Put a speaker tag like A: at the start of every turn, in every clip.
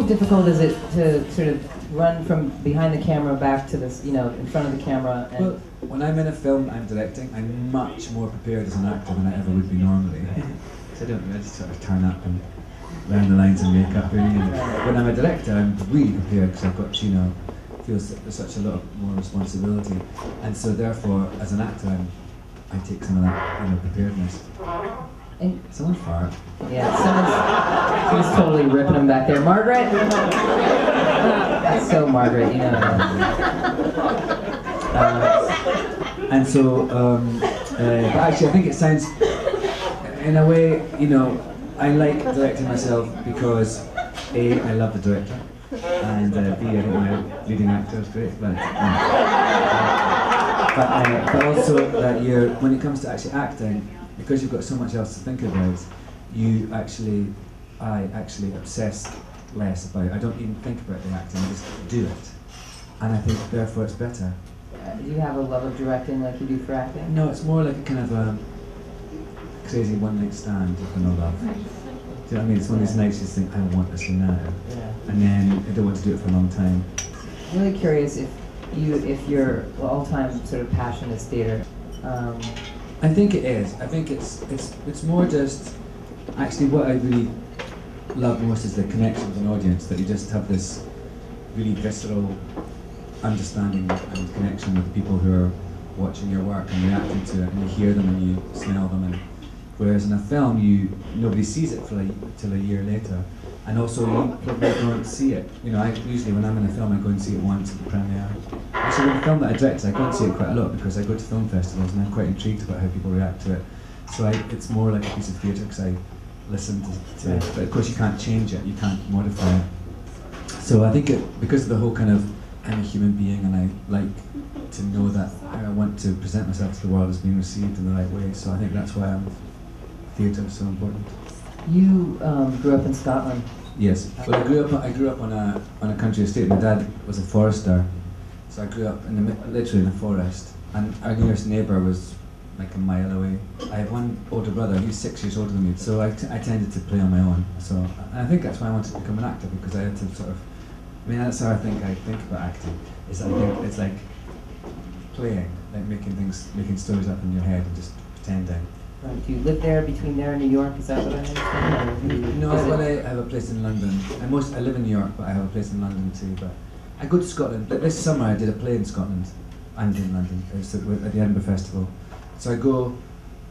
A: How difficult is it to sort of run from behind the camera back to this, you know, in front of the camera? And
B: well, when I'm in a film I'm directing, I'm much more prepared as an actor than I ever would be normally. So I just sort of turn up and learn the lines and makeup. When I'm a director, I'm really prepared because I've got, you know, feels there's such a lot more responsibility, and so therefore, as an actor, I take some of that, you know, preparedness.
A: And
B: someone fart.
A: Yeah, someone's totally ripping him back there. Margaret? So Margaret, you know.
B: And so, actually, I think it sounds, in a way, you know, I like directing myself because A, I love the director, and B, I think my leading actor is great. But also that when it comes to actually acting, because you've got so much else to think about, I actually obsess less about it. I don't even think about the acting, I just do it. And I think therefore it's better.
A: Do you have a love of directing like you do for acting?
B: No, it's more like a kind of a crazy one-night stand with no love. Do you know what I mean? It's one of these nights you just think, I want this now. Yeah. And then I don't want to do it for a long time.
A: I'm really curious if your all-time sort of passion is theatre.
B: I think it is. I think it's more just, actually what I really love most is the connection with an audience, that you just have this really visceral understanding and connection with the people who are watching your work and reacting to it, and you hear them and you smell them. And whereas in a film, nobody sees it till a year later, and also you probably don't see it. You know, usually when I'm in a film, I go and see it once at the premiere. Actually, with the film that I direct, I go and see it quite a lot because I go to film festivals and I'm quite intrigued about how people react to it. So it's more like a piece of theatre because I listen to it. But of course, you can't change it, you can't modify it. So I think because of the whole kind of, I'm a human being and I like to know that how I want to present myself to the world is being received in the right way. So I think that's why theatre is so important.
A: You grew up in Scotland.
B: Yes. Well, I grew up on a country estate. My dad was a forester, so I grew up literally in a forest. And our nearest neighbour was like a mile away. I have one older brother. He's 6 years older than me. So I tended to play on my own. So and I think that's why I wanted to become an actor, because I had to sort of. I mean, that's how I think about acting. Is I think it's like playing, like making stories up in your head and just pretending.
A: Right. Do you live there, between there and New York? Is that what I understand?
B: No, but I have a place in London. I live in New York, but I have a place in London too. But I go to Scotland. Like this summer, I did a play in Scotland and in London. It was at the Edinburgh Festival. So I go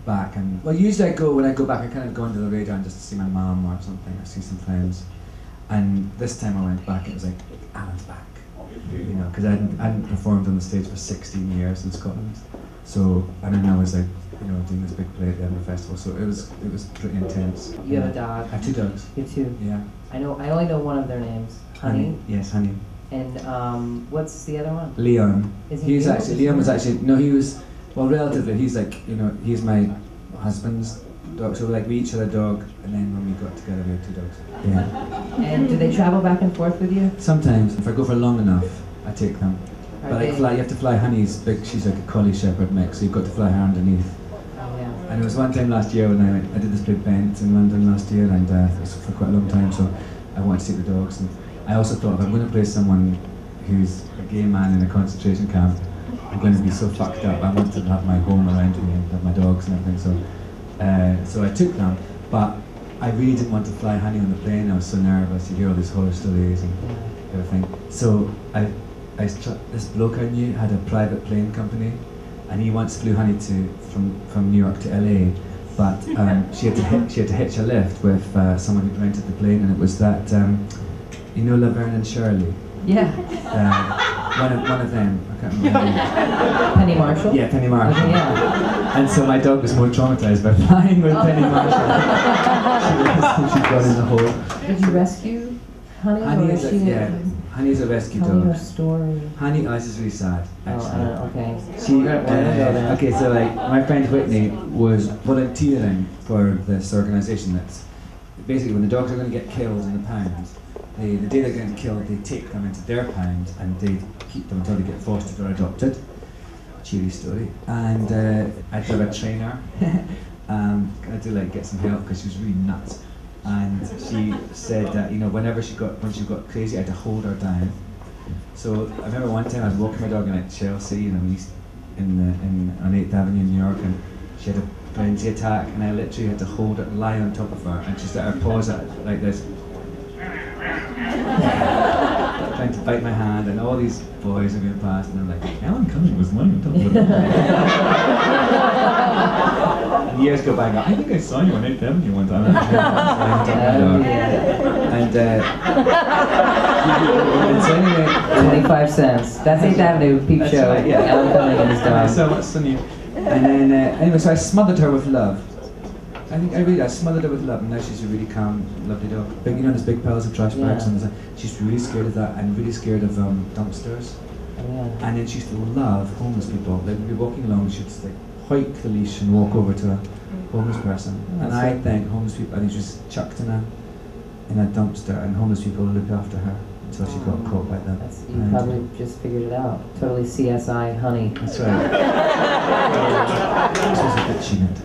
B: back, and usually when I go back, I kind of go under the radar and just see my mum or something, or see some friends. And this time I went back, it was like, Alan's back. You know, because I hadn't performed on the stage for 16 years in Scotland. So, and then I was like, you know, doing this big play at the Edinburgh Festival. So it was pretty intense.
A: You have a dog.
B: I have 2 dogs.
A: You have 2?
B: Yeah.
A: I only know one of their names. Honey?
B: Yes, Honey.
A: And what's the other one?
B: Leon.
A: Leon
B: was actually, no, he was, well, relatively, he's like, you know, he's my husband's dog. So like we each had a dog, and then when we got together we had 2 dogs. Yeah.
A: And do they travel back and forth with you?
B: Sometimes. If I go for long enough, I take them. But like you have to fly Honey's big, she's like a collie shepherd mix, so you've got to fly her underneath.
A: Oh, yeah.
B: And it was one time last year when I did this big event in London last year, and it was for quite a long time, so I wanted to take the dogs. And I also thought, if I'm going to play someone who's a gay man in a concentration camp, I'm going to be so fucked up. I want to have my home around me and have my dogs and everything. So I took them, but I really didn't want to fly Honey on the plane. I was so nervous. You hear all these horror stories and everything. So this bloke I knew had a private plane company, and he once flew Honey from New York to LA, but she had to hitch a lift with someone who rented the plane, and it was that you know Laverne and Shirley.
A: Yeah.
B: One of them. I can't remember.
A: Penny Marshall.
B: Yeah, Penny Marshall.
A: Yeah.
B: And so my dog was more traumatized by flying with Penny Marshall. She got in the hole.
A: Did you rescue Honey?
B: Honey is a rescue dog.
A: Tell me her story.
B: Honey, this is really sad, actually.
A: Okay.
B: Okay, so like my friend Whitney was volunteering for this organisation that's basically when the dogs are going to get killed in the pound, the day they're getting killed, they take them into their pound and they keep them until they get fostered or adopted. Cheery story. And I had to have a trainer. I had to like get some help because she was really nuts. and she said that, you know, when she got crazy, I had to hold her down. So I remember one time I was walking my dog in like Chelsea, you know, on 8th Avenue in New York, and she had a frenzy attack, and I literally had to hold her, lie on top of her, and she started her paws out like this, trying to bite my hand, and all these boys are going past, and I'm like, Alan Cumming was lying on top of her. And years go by, and I go, I think I saw you on 8th Avenue one time. And so anyway,
A: 25 cents. That's 8th Avenue peep
B: that's
A: show.
B: right, yeah.
A: Alan Cumming and his dog.
B: So much funny. And then anyway, so I smothered her with love. I smothered her with love, and now she's a really calm, lovely dog. Big, you know, there's big piles of trash bags, and she's really scared of that, and really scared of dumpsters.
A: Oh, yeah.
B: And then she used to love homeless people. They'd be walking along, she'd just like hoik the leash and walk over to a homeless person.
A: Oh,
B: and I think homeless people, I think she was chucked in a dumpster, and homeless people look after her until she got caught by them.
A: You probably just figured it out. Totally CSI honey.
B: That's right. This was a bit she meant.